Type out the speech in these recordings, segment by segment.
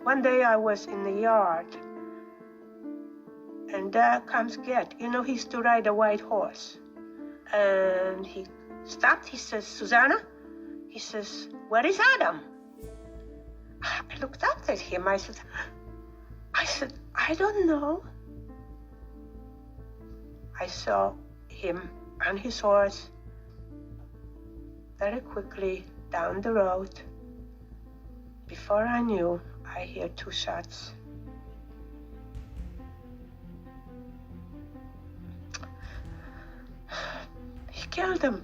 One day I was in the yard, and there comes Göth. You know, he used to ride a white horse. And he stopped, he says, Susanna? He says, where is Adam? I looked up at him, I said, I don't know. I saw him on his horse very quickly down the road. Before I knew, I hear 2 shots. He killed him.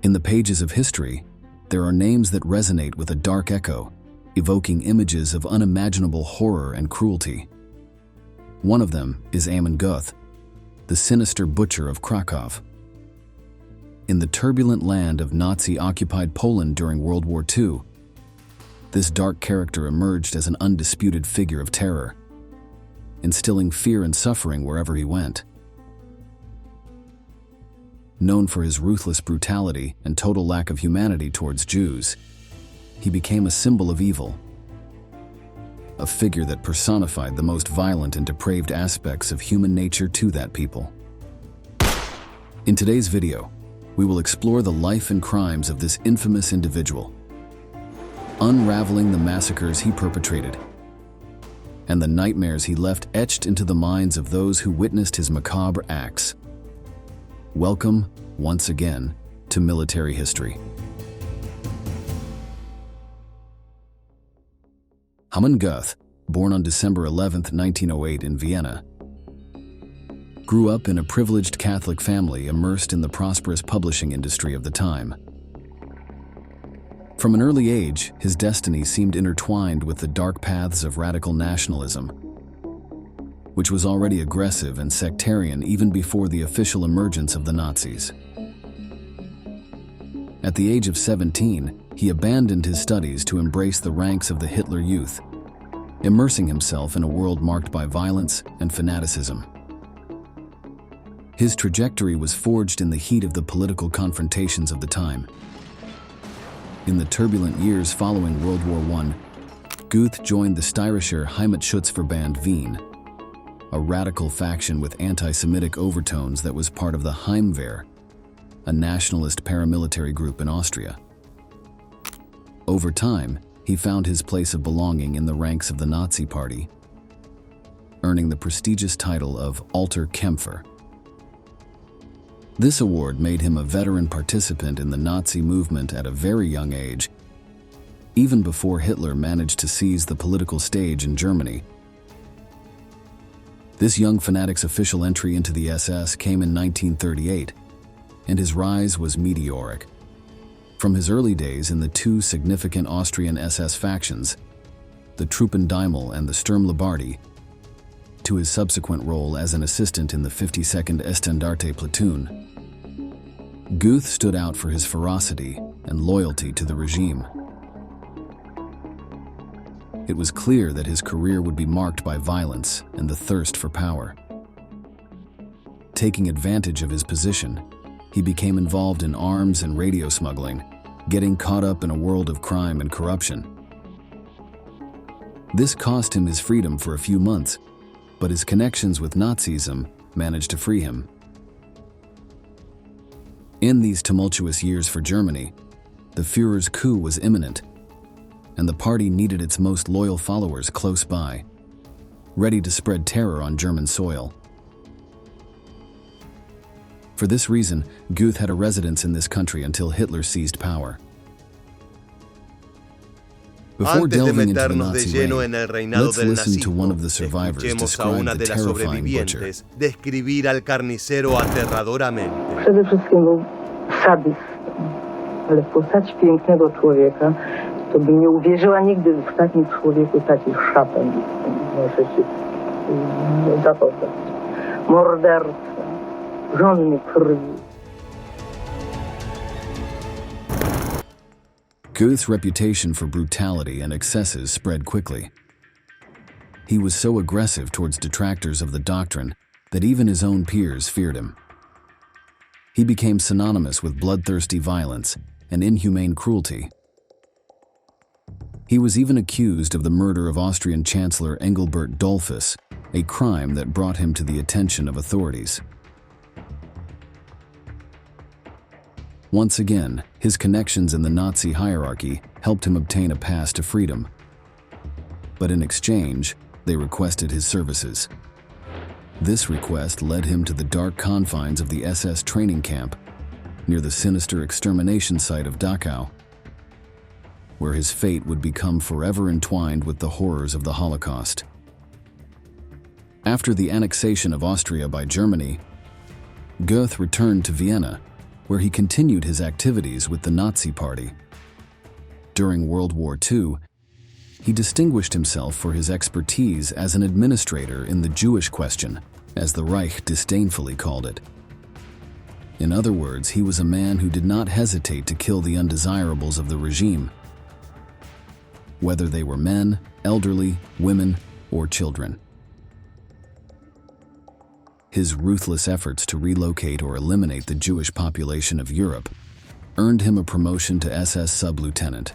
In the pages of history, there are names that resonate with a dark echo, evoking images of unimaginable horror and cruelty. One of them is Amon Göth, the sinister butcher of Krakow. In the turbulent land of Nazi-occupied Poland during World War II, this dark character emerged as an undisputed figure of terror, instilling fear and suffering wherever he went. Known for his ruthless brutality and total lack of humanity towards Jews, he became a symbol of evil, a figure that personified the most violent and depraved aspects of human nature to that people. In today's video, we will explore the life and crimes of this infamous individual, unraveling the massacres he perpetrated and the nightmares he left etched into the minds of those who witnessed his macabre acts. Welcome, once again, to military history. Amon Göth, born on December 11, 1908 in Vienna, grew up in a privileged Catholic family immersed in the prosperous publishing industry of the time. From an early age, his destiny seemed intertwined with the dark paths of radical nationalism, which was already aggressive and sectarian even before the official emergence of the Nazis. At the age of 17, he abandoned his studies to embrace the ranks of the Hitler Youth, immersing himself in a world marked by violence and fanaticism. His trajectory was forged in the heat of the political confrontations of the time. In the turbulent years following World War I, Göth joined the Steirischer Heimatschutzverband Wien, a radical faction with anti-Semitic overtones that was part of the Heimwehr, a nationalist paramilitary group in Austria. Over time, he found his place of belonging in the ranks of the Nazi Party, earning the prestigious title of Alter Kämpfer. This award made him a veteran participant in the Nazi movement at a very young age, even before Hitler managed to seize the political stage in Germany. This young fanatic's official entry into the SS came in 1938, and his rise was meteoric. From his early days in the 2 significant Austrian SS factions, the Truppendaimel and the Sturmlebardi, to his subsequent role as an assistant in the 52nd Estandarte platoon, Göth stood out for his ferocity and loyalty to the regime. It was clear that his career would be marked by violence and the thirst for power. Taking advantage of his position, he became involved in arms and radio smuggling, getting caught up in a world of crime and corruption. This cost him his freedom for a few months, but his connections with Nazism managed to free him. In these tumultuous years for Germany, the Führer's coup was imminent, and the party needed its most loyal followers close by, ready to spread terror on German soil. For this reason, Göth had a residence in this country until Hitler seized power. Before delving into the Nazi reign, let's listen to one of the survivors describe the terrifying butcher. Describir al carnicero aterradoramente. Przede wszystkim był sadystą, ale w postaci pięknego człowieka, to bym nie uwierzyła nigdy w takim człowieku, taki szapen. Muszę się zapoznać. Morderca, żonny krwi. Göth's reputation for brutality and excesses spread quickly. He was so aggressive towards detractors of the doctrine that even his own peers feared him. He became synonymous with bloodthirsty violence and inhumane cruelty. He was even accused of the murder of Austrian Chancellor Engelbert Dollfuss, a crime that brought him to the attention of authorities. Once again, his connections in the Nazi hierarchy helped him obtain a pass to freedom. But in exchange, they requested his services. This request led him to the dark confines of the SS training camp near the sinister extermination site of Dachau, where his fate would become forever entwined with the horrors of the Holocaust. After the annexation of Austria by Germany, Göth returned to Vienna, where he continued his activities with the Nazi Party. During World War II, he distinguished himself for his expertise as an administrator in the Jewish question, as the Reich disdainfully called it. In other words, he was a man who did not hesitate to kill the undesirables of the regime, whether they were men, elderly, women, or children. His ruthless efforts to relocate or eliminate the Jewish population of Europe earned him a promotion to SS sub-lieutenant.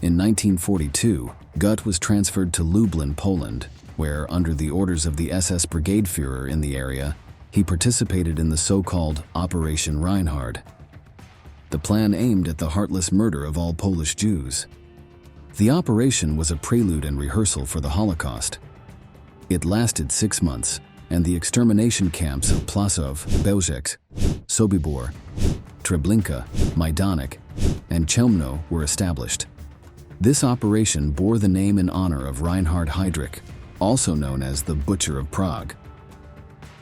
In 1942, Göth was transferred to Lublin, Poland, where, under the orders of the SS brigade Führer in the area, he participated in the so-called Operation Reinhard, the plan aimed at the heartless murder of all Polish Jews. The operation was a prelude and rehearsal for the Holocaust. It lasted 6 months, and the extermination camps of Plaszow, Bełżec, Sobibór, Treblinka, Majdanek, and Chełmno were established. This operation bore the name in honor of Reinhard Heydrich, also known as the Butcher of Prague,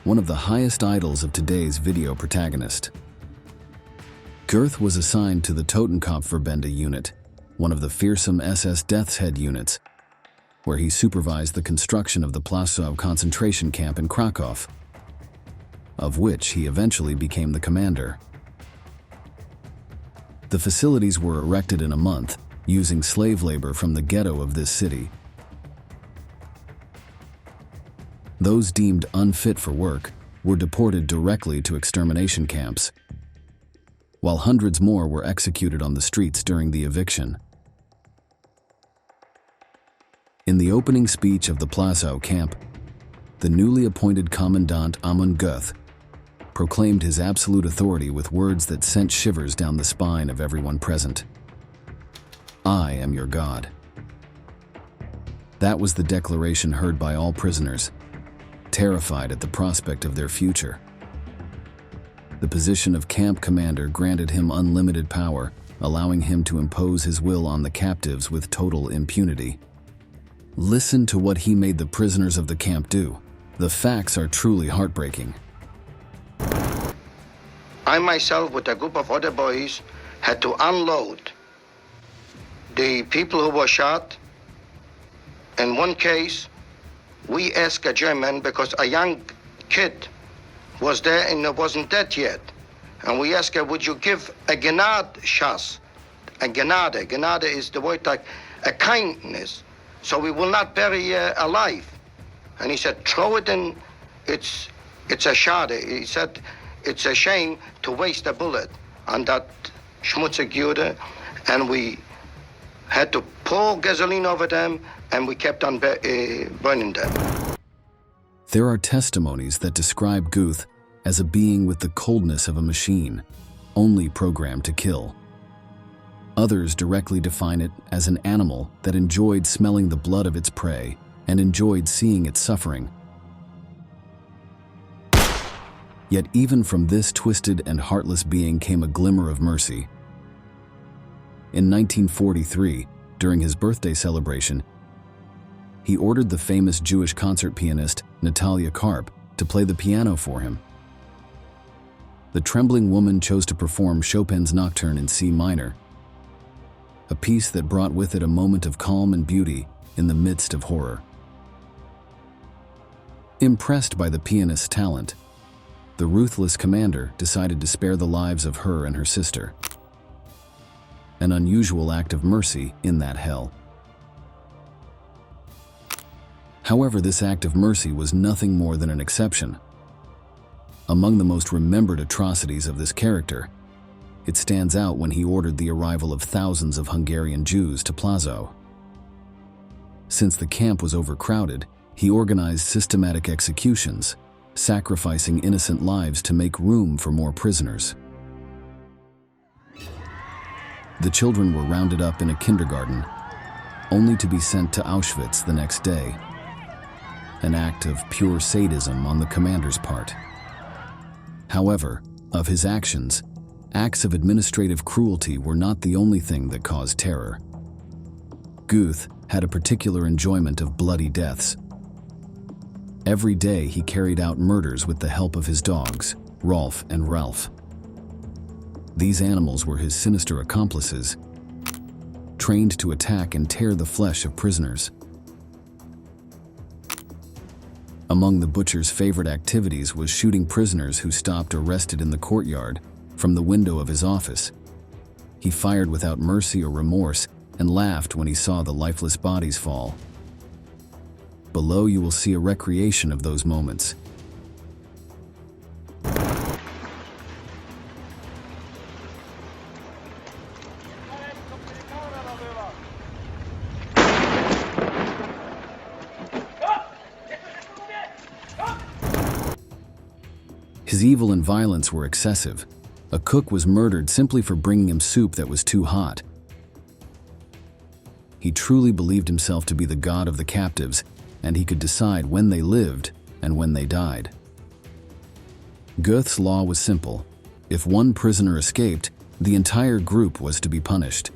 one of the highest idols of today's video protagonist. Göth was assigned to the Totenkopfverbände unit, one of the fearsome SS Death's Head units, where he supervised the construction of the Plaszow concentration camp in Krakow, of which he eventually became the commander. The facilities were erected in a month, using slave labor from the ghetto of this city. Those deemed unfit for work were deported directly to extermination camps, while hundreds more were executed on the streets during the eviction. In the opening speech of the Plaszow camp, the newly appointed commandant Amon Göth proclaimed his absolute authority with words that sent shivers down the spine of everyone present. "I am your God." That was the declaration heard by all prisoners, terrified at the prospect of their future. The position of camp commander granted him unlimited power, allowing him to impose his will on the captives with total impunity. Listen to what he made the prisoners of the camp do. The facts are truly heartbreaking. I myself, with a group of other boys, had to unload the people who were shot. In one case, we asked a German, because a young kid was there and wasn't dead yet. And we asked her, would you give a Gnade-Schuss? A Gnade. Gnade is the word like a kindness. So we will not bury you alive. And he said, throw it in, it's a schade. He said, it's a shame to waste a bullet on that schmutzig Jude. And we had to pour gasoline over them, and we kept on burning them. There are testimonies that describe Göth as a being with the coldness of a machine, only programmed to kill. Others directly define it as an animal that enjoyed smelling the blood of its prey and enjoyed seeing its suffering. Yet even from this twisted and heartless being came a glimmer of mercy. In 1943, during his birthday celebration, he ordered the famous Jewish concert pianist Natalia Karp to play the piano for him. The trembling woman chose to perform Chopin's Nocturne in C minor, a piece that brought with it a moment of calm and beauty in the midst of horror. Impressed by the pianist's talent, the ruthless commander decided to spare the lives of her and her sister. An unusual act of mercy in that hell. However, this act of mercy was nothing more than an exception. Among the most remembered atrocities of this character, it stands out when he ordered the arrival of thousands of Hungarian Jews to Plaszów. Since the camp was overcrowded, he organized systematic executions, sacrificing innocent lives to make room for more prisoners. The children were rounded up in a kindergarten, only to be sent to Auschwitz the next day, an act of pure sadism on the commander's part. However, of his actions, acts of administrative cruelty were not the only thing that caused terror. Göth had a particular enjoyment of bloody deaths. Every day he carried out murders with the help of his dogs, Rolf and Ralph. These animals were his sinister accomplices, trained to attack and tear the flesh of prisoners. Among the butcher's favorite activities was shooting prisoners who stopped or rested in the courtyard from the window of his office. He fired without mercy or remorse and laughed when he saw the lifeless bodies fall. Below you will see a recreation of those moments. His evil and violence were excessive. A cook was murdered simply for bringing him soup that was too hot. He truly believed himself to be the god of the captives, and he could decide when they lived and when they died. Göth's law was simple. If one prisoner escaped, the entire group was to be punished.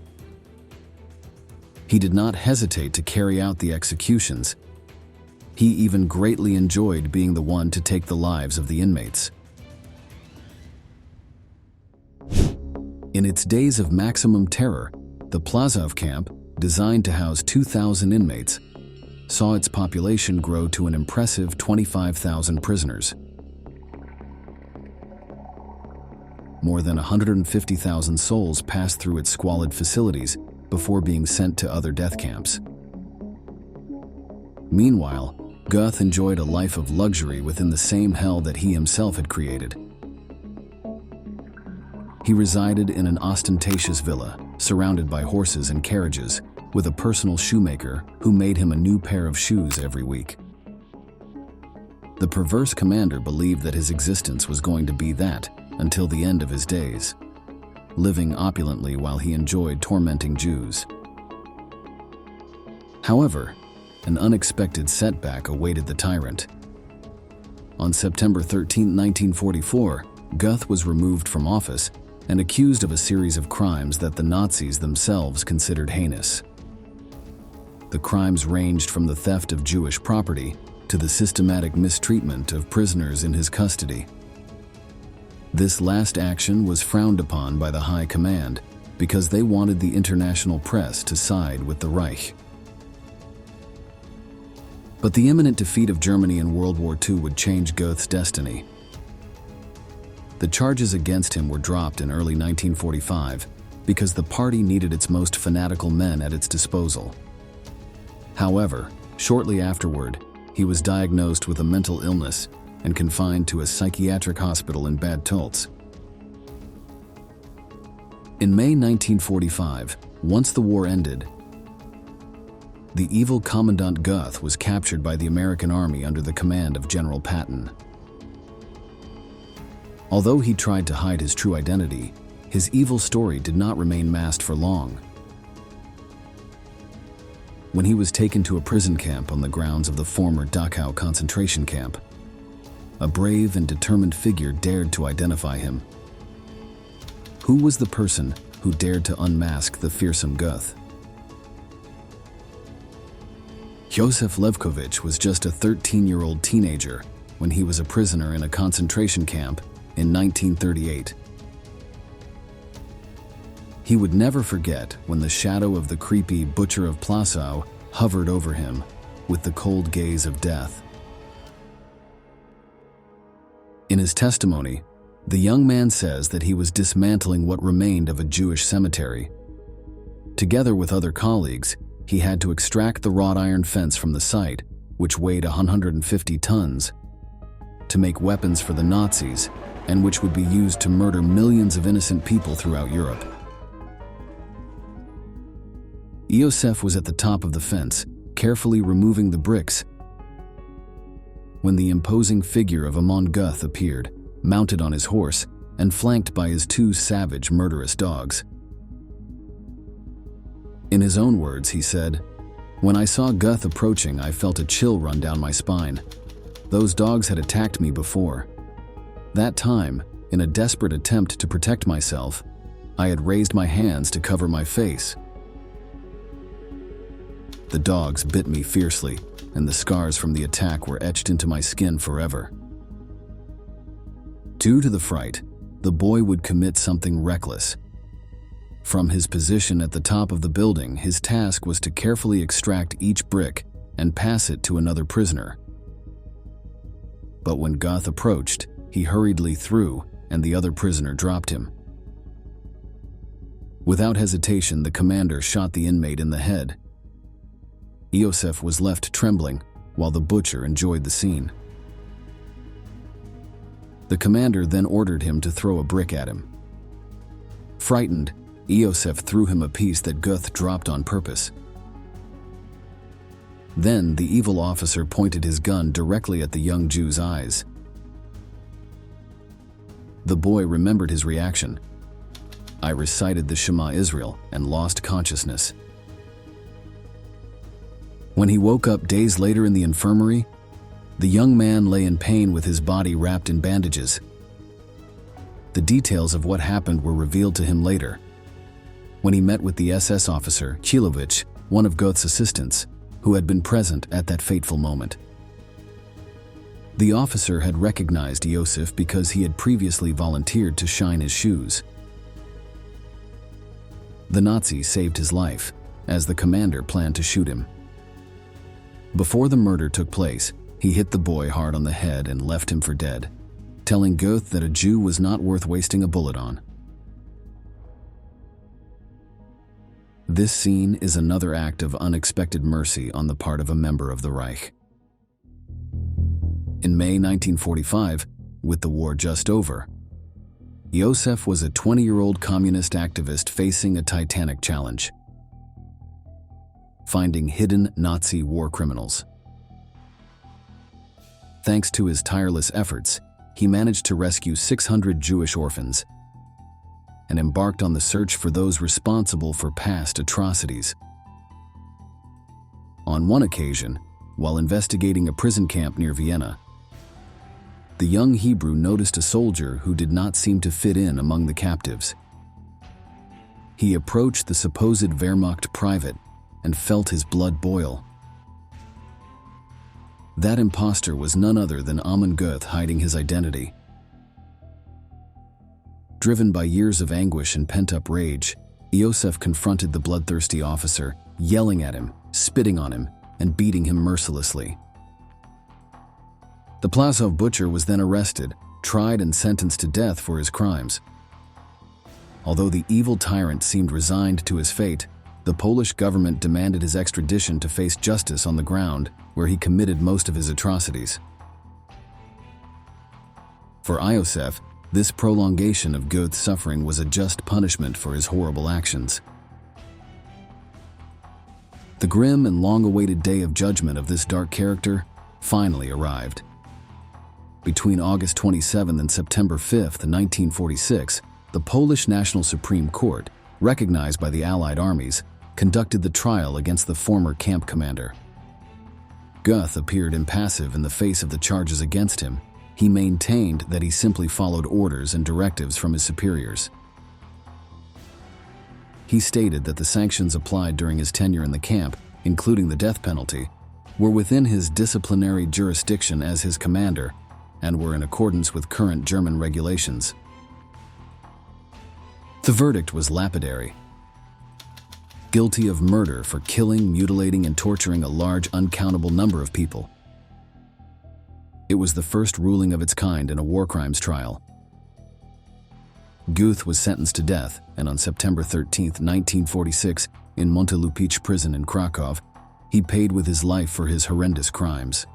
He did not hesitate to carry out the executions. He even greatly enjoyed being the one to take the lives of the inmates. In its days of maximum terror, the Plaszów camp, designed to house 2,000 inmates, saw its population grow to an impressive 25,000 prisoners. More than 150,000 souls passed through its squalid facilities before being sent to other death camps. Meanwhile, Göth enjoyed a life of luxury within the same hell that he himself had created. He resided in an ostentatious villa, surrounded by horses and carriages, with a personal shoemaker who made him a new pair of shoes every week. The perverse commander believed that his existence was going to be that until the end of his days, living opulently while he enjoyed tormenting Jews. However, an unexpected setback awaited the tyrant. On September 13, 1944, Göth was removed from office and accused of a series of crimes that the Nazis themselves considered heinous. The crimes ranged from the theft of Jewish property to the systematic mistreatment of prisoners in his custody. This last action was frowned upon by the High Command because they wanted the international press to side with the Reich. But the imminent defeat of Germany in World War II would change Göth's destiny. The charges against him were dropped in early 1945 because the party needed its most fanatical men at its disposal. However, shortly afterward, he was diagnosed with a mental illness and confined to a psychiatric hospital in Bad Tölz. In May 1945, once the war ended, the evil Commandant Göth was captured by the American Army under the command of General Patton. Although he tried to hide his true identity, his evil story did not remain masked for long. When he was taken to a prison camp on the grounds of the former Dachau concentration camp, a brave and determined figure dared to identify him. Who was the person who dared to unmask the fearsome Göth? Józef Lewkowicz was just a 13-year-old teenager when he was a prisoner in a concentration camp in 1938. He would never forget when the shadow of the creepy Butcher of Plaszów hovered over him with the cold gaze of death. In his testimony, the young man says that he was dismantling what remained of a Jewish cemetery. Together with other colleagues, he had to extract the wrought iron fence from the site, which weighed 150 tons, to make weapons for the Nazis and which would be used to murder millions of innocent people throughout Europe. Józef was at the top of the fence, carefully removing the bricks, when the imposing figure of Amon Göth appeared, mounted on his horse and flanked by his two savage, murderous dogs. In his own words, he said, "When I saw Göth approaching, I felt a chill run down my spine. Those dogs had attacked me before. That time, in a desperate attempt to protect myself, I had raised my hands to cover my face. The dogs bit me fiercely, and the scars from the attack were etched into my skin forever." Due to the fright, the boy would commit something reckless. From his position at the top of the building, his task was to carefully extract each brick and pass it to another prisoner. But when Göth approached, he hurriedly threw, and the other prisoner dropped him. Without hesitation, the commander shot the inmate in the head. Józef was left trembling, while the butcher enjoyed the scene. The commander then ordered him to throw a brick at him. Frightened, Józef threw him a piece that Göth dropped on purpose. Then the evil officer pointed his gun directly at the young Jew's eyes. The boy remembered his reaction. "I recited the Shema Israel and lost consciousness." When he woke up days later in the infirmary, the young man lay in pain with his body wrapped in bandages. The details of what happened were revealed to him later, when he met with the SS officer, Chilovich, one of Göth's assistants, who had been present at that fateful moment. The officer had recognized Józef because he had previously volunteered to shine his shoes. The Nazi saved his life, as the commander planned to shoot him. Before the murder took place, he hit the boy hard on the head and left him for dead, telling Göth that a Jew was not worth wasting a bullet on. This scene is another act of unexpected mercy on the part of a member of the Reich. In May 1945, with the war just over, Józef was a 20-year-old communist activist facing a titanic challenge: finding hidden Nazi war criminals. Thanks to his tireless efforts, he managed to rescue 600 Jewish orphans and embarked on the search for those responsible for past atrocities. On one occasion, while investigating a prison camp near Vienna, the young Hebrew noticed a soldier who did not seem to fit in among the captives. He approached the supposed Wehrmacht private and felt his blood boil. That imposter was none other than Amon Göth hiding his identity. Driven by years of anguish and pent-up rage, Józef confronted the bloodthirsty officer, yelling at him, spitting on him, and beating him mercilessly. The Plazov butcher was then arrested, tried and sentenced to death for his crimes. Although the evil tyrant seemed resigned to his fate, the Polish government demanded his extradition to face justice on the ground where he committed most of his atrocities. For Józef, this prolongation of Göth's suffering was a just punishment for his horrible actions. The grim and long-awaited day of judgment of this dark character finally arrived. Between August 27 and September 5, 1946, the Polish National Supreme Court, recognized by the Allied armies, conducted the trial against the former camp commander. Göth appeared impassive in the face of the charges against him. He maintained that he simply followed orders and directives from his superiors. He stated that the sanctions applied during his tenure in the camp, including the death penalty, were within his disciplinary jurisdiction as his commander and were in accordance with current German regulations. The verdict was lapidary: guilty of murder for killing, mutilating, and torturing a large, uncountable number of people. It was the first ruling of its kind in a war crimes trial. Göth was sentenced to death, and on September 13, 1946, in Montelupich prison in Krakow, he paid with his life for his horrendous crimes.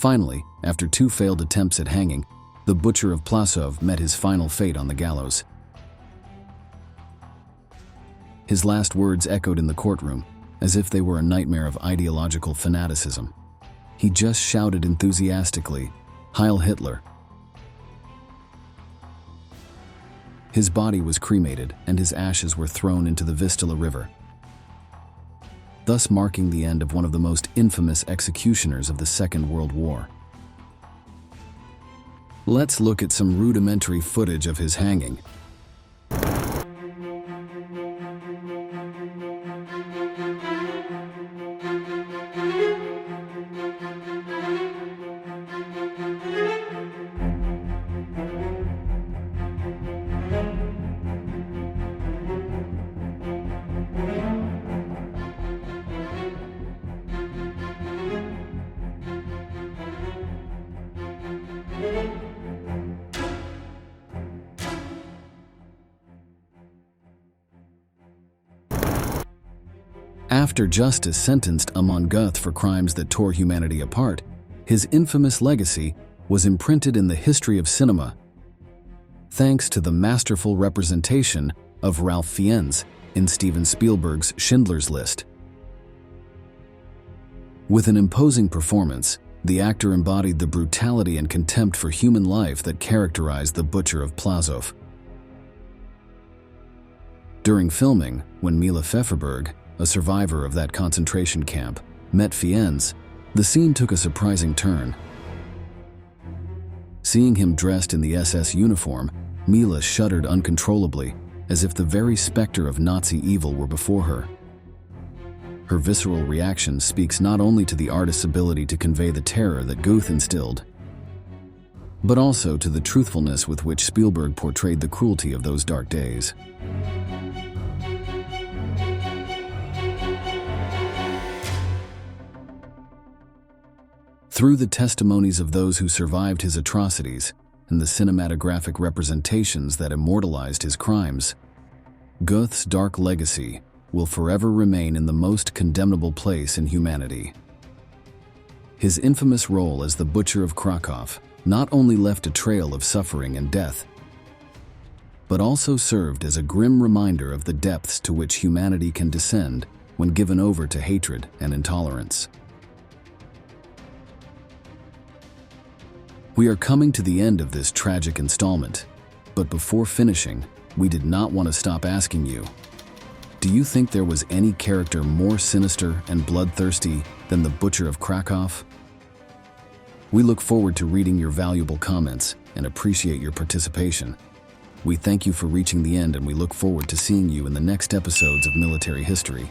Finally, after 2 failed attempts at hanging, the Butcher of Plasov met his final fate on the gallows. His last words echoed in the courtroom, as if they were a nightmare of ideological fanaticism. He just shouted enthusiastically, "Heil Hitler!" His body was cremated, and his ashes were thrown into the Vistula River, thus marking the end of one of the most infamous executioners of the Second World War. Let's look at some rudimentary footage of his hanging. After justice sentenced Amon Göth for crimes that tore humanity apart, his infamous legacy was imprinted in the history of cinema, thanks to the masterful representation of Ralph Fiennes in Steven Spielberg's Schindler's List. With an imposing performance, the actor embodied the brutality and contempt for human life that characterized the Butcher of Plasov. During filming, when Mila Pfefferberg, a survivor of that concentration camp, met Fiennes, the scene took a surprising turn. Seeing him dressed in the SS uniform, Mila shuddered uncontrollably, as if the very specter of Nazi evil were before her. Her visceral reaction speaks not only to the artist's ability to convey the terror that Göth instilled, but also to the truthfulness with which Spielberg portrayed the cruelty of those dark days. Through the testimonies of those who survived his atrocities and the cinematographic representations that immortalized his crimes, Göth's dark legacy will forever remain in the most condemnable place in humanity. His infamous role as the Butcher of Krakow not only left a trail of suffering and death, but also served as a grim reminder of the depths to which humanity can descend when given over to hatred and intolerance. We are coming to the end of this tragic installment, but before finishing, we did not want to stop asking you, do you think there was any character more sinister and bloodthirsty than the Butcher of Krakow? We look forward to reading your valuable comments and appreciate your participation. We thank you for reaching the end, and we look forward to seeing you in the next episodes of Military History.